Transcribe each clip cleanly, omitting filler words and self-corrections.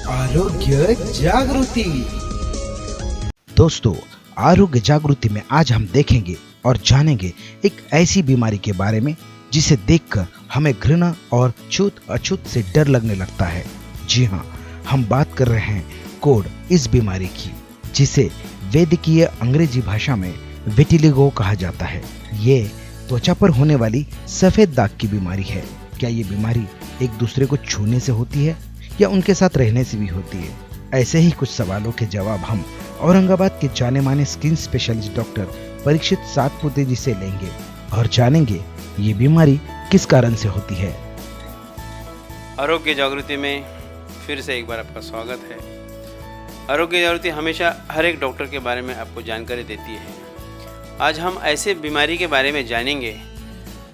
आरोग्य जागृति। दोस्तों, आरोग्य जागृति में आज हम देखेंगे और जानेंगे एक ऐसी बीमारी के बारे में जिसे देखकर हमें घृणा और छूत अछूत से डर लगने लगता है। जी हाँ, हम बात कर रहे हैं कोढ़ इस बीमारी की, जिसे वैद्यकीय अंग्रेजी भाषा में विटिलिगो कहा जाता है। ये त्वचा पर होने वाली सफेद दाग की बीमारी है। क्या ये बीमारी एक दूसरे को छूने से होती है या उनके साथ रहने से भी होती है? ऐसे ही कुछ सवालों के जवाब हम औरंगाबाद के जाने माने skin specialist doctor Parikshit Satpute ji से लेंगे और जानेंगे ये बीमारी किस कारण से होती है। आरोग्य जागृति में फिर से एक बार आपका स्वागत है। आरोग्य जागृति हमेशा हर एक डॉक्टर के बारे में आपको जानकारी देती है। आज हम ऐसे बीमारी के बारे में जानेंगे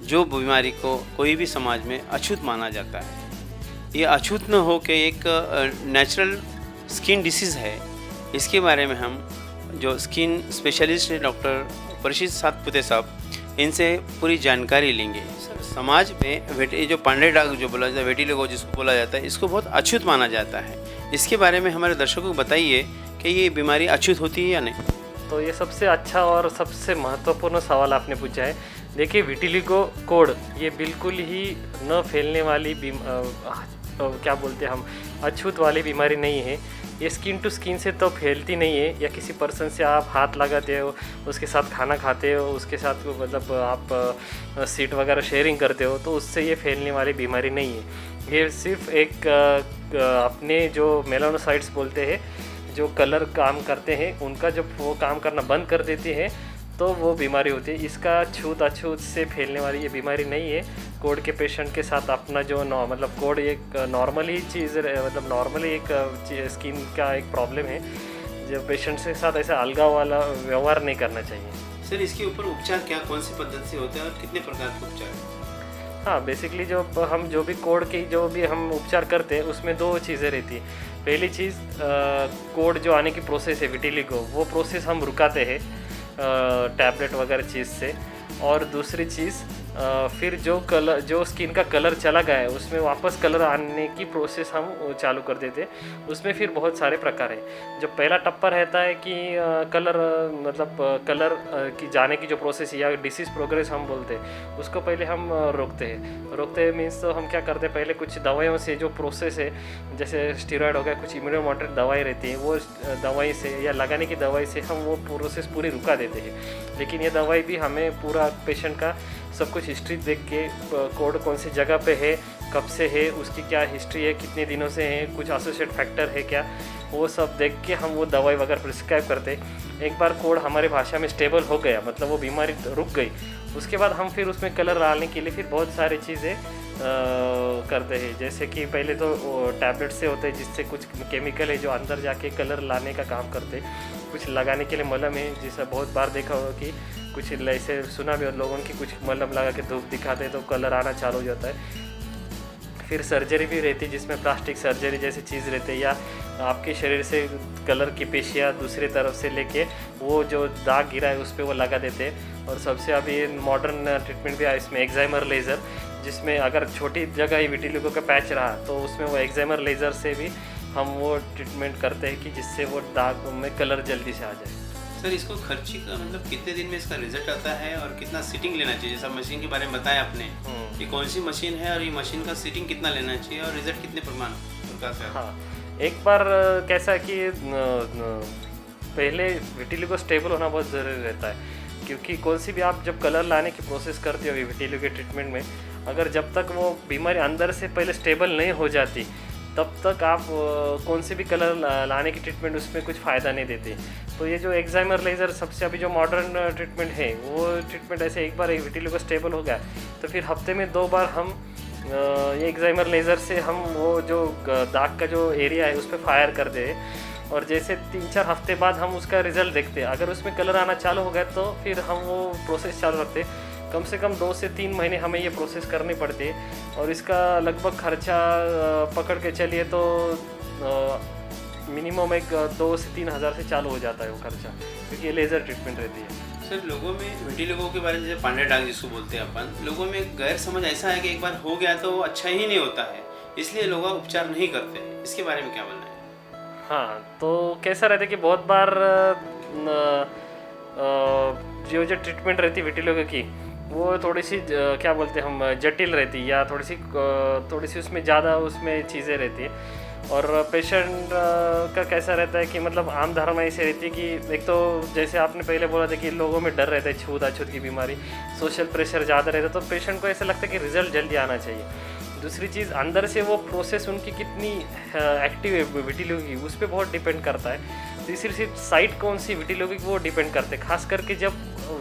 जो बीमारी को कोई भी समाज में अछूत माना जाता है। ये अछूत न हो के एक नेचुरल स्किन डिसीज़ है। इसके बारे में हम जो स्किन स्पेशलिस्ट है डॉक्टर परीक्षित सातपुते साहब, इनसे पूरी जानकारी लेंगे। समाज में ये जो पांडे दाग जो बोला जाता है, विटिलिगो जिसको बोला जाता है, इसको बहुत अछूत माना जाता है। इसके बारे में हमारे दर्शकों को बताइए कि ये बीमारी अछूत होती है या नहीं। तो ये सबसे अच्छा और सबसे महत्वपूर्ण सवाल आपने पूछा है। देखिए, विटिलिगो कोढ़ ये बिल्कुल ही न फैलने वाली क्या बोलते हैं हम, अछूत वाली बीमारी नहीं है। ये स्किन टू स्किन से तो फैलती नहीं है, या किसी पर्सन से आप हाथ लगाते हो, उसके साथ खाना खाते हो, उसके साथ मतलब आप सीट वगैरह शेयरिंग करते हो, तो उससे ये फैलने वाली बीमारी नहीं है। ये सिर्फ एक अपने जो मेलानोसाइट्स बोलते हैं, जो कलर काम करते हैं, उनका जब वो काम करना बंद कर देते हैं तो वो बीमारी होती है। इसका छूत अछूत से फैलने वाली ये बीमारी नहीं है। कोढ़ के पेशेंट के साथ अपना जो मतलब कोढ़ एक नॉर्मली चीज़, मतलब नॉर्मली एक स्किन का एक प्रॉब्लम है, जो पेशेंट के साथ ऐसा अलगाव वाला व्यवहार नहीं करना चाहिए। सर, इसके ऊपर उपचार क्या, कौन सी पद्धति से होते हैं और कितने प्रकार के उपचार? हाँ, बेसिकली जो भी कोढ़ की जो भी हम उपचार करते हैं उसमें दो चीज़ें रहती है। पहली चीज़, कोढ़ जो आने की प्रोसेस है विटिलिगो, वो प्रोसेस हम रुकाते हैं टैबलेट वगैरह चीज़ से। और दूसरी चीज़, फिर जो स्किन का कलर चला गया है उसमें वापस कलर आने की प्रोसेस हम चालू कर देते हैं। उसमें फिर बहुत सारे प्रकार हैं। जो पहला टप्पा रहता है कि कलर मतलब कलर की जाने की जो प्रोसेस या डिसीज़ प्रोग्रेस हम बोलते हैं, उसको पहले हम रोकते हैं मीन्स तो हम क्या करते हैं, पहले कुछ दवाइयों से जो प्रोसेस है, जैसे स्टीरॉयड हो गया, कुछ इम्यूनोमॉडरेट दवाई रहती है, वो दवाई से या लगाने की दवाई से हम वो प्रोसेस पूरी रुका देते हैं। लेकिन ये दवाई भी हमें पूरा पेशेंट का सब कुछ हिस्ट्री देख के, कोढ़ कौन सी जगह पे है, कब से है, उसकी क्या हिस्ट्री है, कितने दिनों से है, कुछ एसोसिएट फैक्टर है क्या, वो सब देख के हम वो दवाई वगैरह प्रिस्क्राइब करते। एक बार कोढ़ हमारे भाषा में स्टेबल हो गया, मतलब वो बीमारी रुक गई, उसके बाद हम फिर उसमें कलर डालने के लिए फिर बहुत सारी चीज़ें करते हैं। जैसे कि पहले तो टैबलेट से होते हैं, जिससे कुछ केमिकल है जो अंदर जाके कलर लाने का काम करते। कुछ लगाने के लिए मलम है, जिसे बहुत बार देखा होगा कि कुछ ऐसे सुना भी लोगों की, कुछ मलम लगा के धूप दिखाते तो कलर आना चालू हो जाता है। फिर सर्जरी भी रहती है, जिसमें प्लास्टिक सर्जरी जैसी चीज़ रहती है, या आपके शरीर से कलर की पेशियाँ दूसरी तरफ से लेके वो जो दाग गिरा है उस पर वो लगा देते हैं। और सबसे अभी मॉडर्न ट्रीटमेंट भी है इसमें, एक्जाइमर लेज़र, जिसमें अगर छोटी जगह ही विटिलिगो का पैच रहा तो उसमें वो एक्जाइमर लेज़र से भी हम वो ट्रीटमेंट करते हैं कि जिससे वो दाग में कलर जल्दी से आ जाए। सर, इसको खर्ची का मतलब कितने दिन में इसका रिजल्ट आता है और कितना सीटिंग लेना चाहिए? जैसा मशीन के बारे में बताया आपने, ये कौन सी मशीन है और ये मशीन का सीटिंग कितना लेना चाहिए और रिजल्ट कितने प्रकार से? हाँ, एक बार कैसा कि पहले विटिलिगो स्टेबल होना बहुत ज़रूरी रहता है, क्योंकि कौन सी भी आप जब कलर लाने की प्रोसेस करते हो विटिलिगो के ट्रीटमेंट में, अगर जब तक वो बीमारी अंदर से पहले स्टेबल नहीं हो जाती तब तक आप कौन से भी कलर लाने की ट्रीटमेंट उसमें कुछ फ़ायदा नहीं देते। तो ये जो एक्जाइमर लेज़र सबसे अभी जो मॉडर्न ट्रीटमेंट है, वो ट्रीटमेंट ऐसे एक बार विटिलिगो स्टेबल हो गया तो फिर हफ्ते में 2 बार हम ये एक्जाइमर लेज़र से हम वो जो दाग का जो एरिया है उस पर फायर कर दे, और जैसे 3-4 हफ्ते बाद हम उसका रिज़ल्ट देखते हैं। अगर उसमें कलर आना चालू हो गया तो फिर हम वो प्रोसेस चालू रखते। कम से कम 2 से 3 महीने हमें ये प्रोसेस करनी पड़ती है, और इसका लगभग खर्चा पकड़ के चलिए तो मिनिमम एक 2 से 3 हज़ार से चालू हो जाता है वो खर्चा, क्योंकि ये लेज़र ट्रीटमेंट रहती है। सर, लोगों में विटिलिगो के बारे में जैसे पांडे दाग जिसको बोलते हैं अपन, लोगों में गैर समझ ऐसा है कि एक बार हो गया तो अच्छा ही नहीं होता है, इसलिए लोग उपचार नहीं करते। इसके बारे में क्या बोलना है? हाँ, तो कैसा रहता है कि बहुत बार जो जो ट्रीटमेंट रहती है विटिलिगो की, वो थोड़ी सी क्या बोलते हैं हम, जटिल रहती है, या थोड़ी सी उसमें ज़्यादा उसमें चीज़ें रहती है। और पेशेंट का कैसा रहता है कि मतलब आम धारणा ऐसी रहती है कि एक तो जैसे आपने पहले बोला था कि लोगों में डर रहता है छूत अछूत की बीमारी, सोशल प्रेशर ज़्यादा रहता है, तो पेशेंट को ऐसा लगता है कि रिजल्ट जल्दी आना चाहिए। दूसरी चीज़, अंदर से वो प्रोसेस उनकी कितनी एक्टिव है विटिलिगो की, उस पर बहुत डिपेंड करता है। तीसरी चीज़, साइट कौन सी विटिलिगो की वो डिपेंड करते हैं, खास करके जब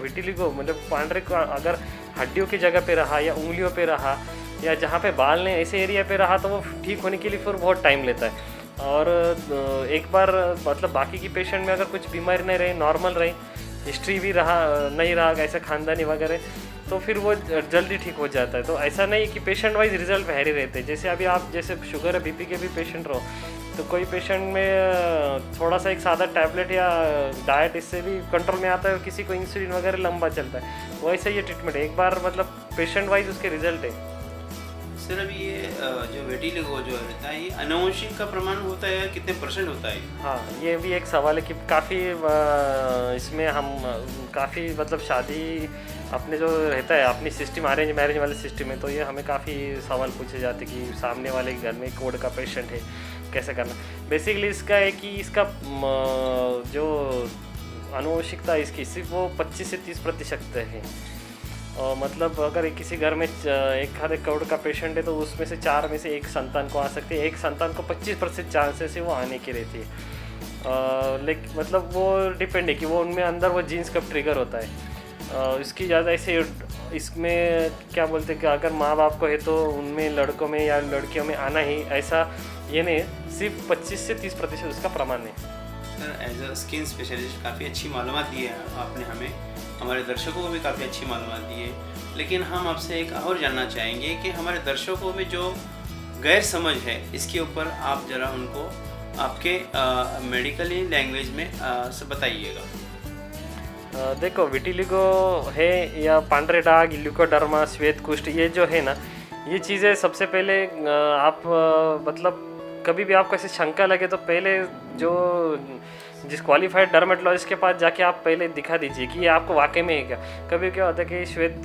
विटिलिगो मतलब पांडरे का अगर हड्डियों की जगह पे रहा या उंगलियों पे रहा या जहाँ पे बाल ने ऐसे एरिया पे रहा, तो वो ठीक होने के लिए फिर बहुत टाइम लेता है। और एक बार मतलब बाकी की पेशेंट में अगर कुछ बीमारी नहीं रही, नॉर्मल रही, हिस्ट्री भी नहीं रहा ऐसा खानदानी वगैरह, तो फिर वो जल्दी ठीक हो जाता है। तो ऐसा नहीं कि पेशेंट वाइज रिजल्ट वेरी रहते हैं। जैसे अभी आप जैसे शुगर है, बीपी के भी पेशेंट रहो, तो कोई पेशेंट में थोड़ा सा एक सादा टैबलेट या डाइट इससे भी कंट्रोल में आता है, और किसी को इंसुलिन वगैरह लंबा चलता है। वैसे ये ट्रीटमेंट है, एक बार मतलब पेशेंट वाइज उसके रिजल्ट है। सर अभी ये जो विटिलिगो जो रहता है, ये आनुवंशिक का प्रमाण होता है या कितने % होता है? हाँ, ये भी एक सवाल है कि काफ़ी इसमें हम काफ़ी मतलब शादी अपने जो रहता है अपनी सिस्टम अरेंज मैरिज वाले सिस्टम में, तो ये हमें काफ़ी सवाल पूछे जाते कि सामने वाले के घर में कोड का पेशेंट है, कैसे करना। बेसिकली इसका है कि इसका जो आनुवंशिकता इसकी सिर्फ वो 25 से 30% है। और मतलब अगर किसी घर में एक आधे करोड़ का पेशेंट है, तो उसमें से 4 में से एक संतान को आ सकती है। एक संतान को 25% चांसेस है वो आने की रहती है। लेकिन मतलब वो डिपेंड है कि वो उनमें अंदर वो जीन्स कब ट्रिगर होता है। इसकी ज़्यादा ऐसे इसमें क्या बोलते हैं कि अगर माँ बाप को है तो उनमें लड़कों में या लड़कियों में आना ही, ऐसा ये नहीं, सिर्फ 25 से 30% उसका प्रमाण है। Sir as a skin specialist काफ़ी अच्छी मालूमात दी है आपने हमें, हमारे दर्शकों को भी काफ़ी अच्छी मालूमात दी है। लेकिन हम आपसे एक और जानना चाहेंगे कि हमारे दर्शकों में जो गैर समझ है, इसके ऊपर आप ज़रा उनको आपके मेडिकली लैंग्वेज में से बताइएगा। देखो, विटिलिगो है या पांडरे दाग, ल्यूकोडर्मा, श्वेत कुष्ठ, ये जो है ना, ये चीज़ें सबसे पहले आप मतलब कभी भी आपको ऐसी शंका लगे तो पहले जो जिस क्वालिफाइड डर्मेटोलॉजिस्ट के पास जाके आप पहले दिखा दीजिए कि ये आपको वाकई में है क्या। कभी क्या होता है कि श्वेत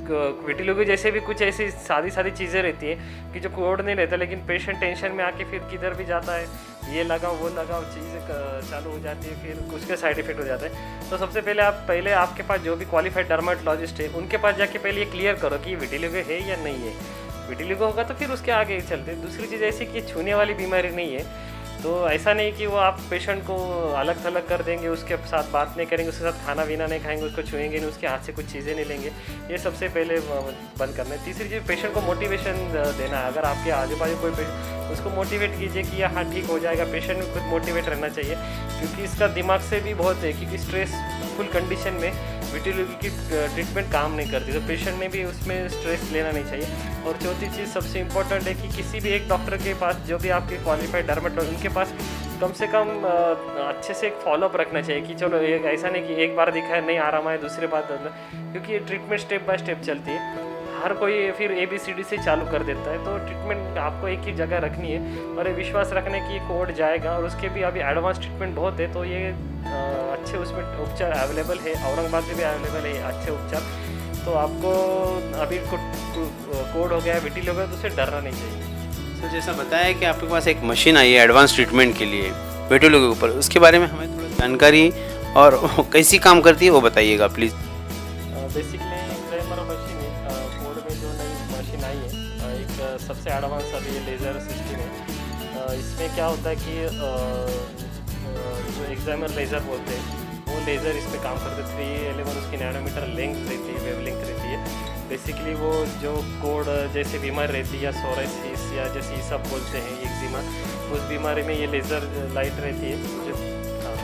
विटिलिगो जैसे भी कुछ ऐसी सादी सादी रहती हैं कि जो कोड नहीं रहता, लेकिन पेशेंट टेंशन में आके फिर किधर भी जाता है, ये लगाओ वो लगाओ, चीज़ें चालू हो जाती है, फिर उसके साइड इफेक्ट हो जाता है। तो सबसे पहले आपके पास जो भी क्वालिफाइड डर्मेटोलॉजिस्ट है, उनके पास जाके पहले ये क्लियर करो कि विटिलिगो है या नहीं है। विटिलिगो होगा तो फिर उसके आगे चलते। दूसरी चीज़ ऐसी कि छूने वाली बीमारी नहीं है, तो ऐसा नहीं कि वो आप पेशेंट को अलग थलग कर देंगे, उसके साथ बात नहीं करेंगे, उसके साथ खाना पीना नहीं खाएंगे, उसको छुएंगे नहीं, उसके हाथ से कुछ चीज़ें नहीं लेंगे, ये सबसे पहले बंद करना है। तीसरी चीज़, पेशेंट को मोटिवेशन देना है। अगर आपके आजू बाजू कोई पेशेंट, उसको मोटिवेट कीजिए कि हाँ ठीक हो जाएगा। पेशेंट में खुद मोटिवेट रहना चाहिए, क्योंकि इसका दिमाग से भी बहुत है, क्योंकि स्ट्रेसफुल कंडीशन में विटिलिगो की ट्रीटमेंट काम नहीं करती, तो पेशेंट ने भी उसमें स्ट्रेस लेना नहीं चाहिए। और चौथी चीज़ सबसे इम्पोर्टेंट है कि किसी भी एक डॉक्टर के पास, जो भी आपके क्वालिफाइड डर्मेटोलॉजिस्ट, उनके पास कम से कम अच्छे से एक फॉलोअप रखना चाहिए कि चलो एक ऐसा नहीं कि एक बार दिखा है नहीं आराम आए दूसरे बार, क्योंकि ये ट्रीटमेंट स्टेप बाय स्टेप चलती है। हर कोई फिर ABCD से चालू कर देता है, तो ट्रीटमेंट आपको एक ही जगह रखनी है और ये विश्वास रखने की कोड जाएगा। और उसके भी अभी एडवांस ट्रीटमेंट बहुत है, तो ये अच्छे उसमें उपचार अवेलेबल है, औरंगाबाद में भी अवेलेबल है अच्छे उपचार। तो आपको अभी कोड हो गया विटिलिगो, तो उससे डरना नहीं चाहिए। सर जैसा बताया कि आपके पास एक मशीन आई है एडवांस ट्रीटमेंट के लिए विटिलिगो के ऊपर, उसके बारे में हमें थोड़ा जानकारी और कैसी काम करती है वो बताइएगा प्लीज़। बेसिकली ग्लैमर मशीन है, कोड में जो नई मशीन आई है, एक सबसे एडवांस अभी ये लेज़र सिस्टम है। इसमें क्या होता है कि जो एग्जामर लेज़र बोलते हैं, वो लेज़र इस पर काम करते हैं। 311 उसकी नैनोमीटर लेंथ रहती है, वेव लेंथ रहती है। बेसिकली वो जो कोड जैसे बीमारी रहती है या सोराइसिस या जैसे ये सब बोलते हैं एक्जिमा, उस बीमारी में ये लेज़र लाइट रहती है जो, हाँ,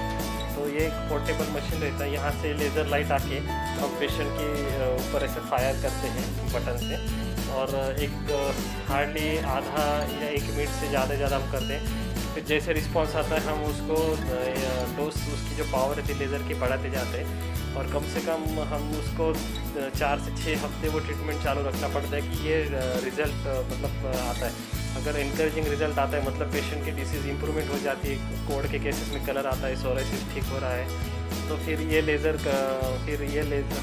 तो ये एक पोर्टेबल मशीन रहता है। यहाँ से लेज़र लाइट आके हम पेशेंट के ऊपर ऐसे फायर करते हैं बटन से, और एक हार्डली आधा या 1 मिनट से ज़्यादा हम करते हैं। फिर जैसे रिस्पॉन्स आता है हम उसको डोज उसकी जो पावर रहती है लेज़र की बढ़ाते जाते हैं। और कम से कम हम उसको 4 से 6 हफ्ते वो ट्रीटमेंट चालू रखना पड़ता है कि ये रिज़ल्ट मतलब आता है। अगर इनकरेजिंग रिजल्ट आता है मतलब पेशेंट की डिसीज़ इंप्रूवमेंट हो जाती है, कोड के केसेस में कलर आता है, सोराइसिस ठीक हो रहा है, तो फिर ये लेज़र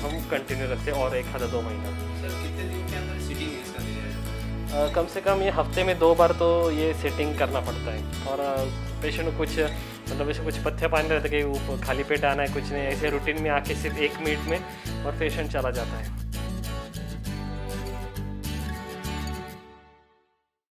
हम कंटिन्यू रखते हैं और 1-2 महीना। सर कितने दिन के अंदर सिटिंग इसका दे दिया जाता कम से कम ये हफ्ते में 2 बार तो ये सेटिंग करना पड़ता है। और पेशेंट को कुछ मतलब ऐसे कुछ पथ्य पानी रहता है कि वो खाली पेट आना है, कुछ नहीं, ऐसे रूटीन में आके सिर्फ 1 मिनट में और पेशेंट चला जाता है।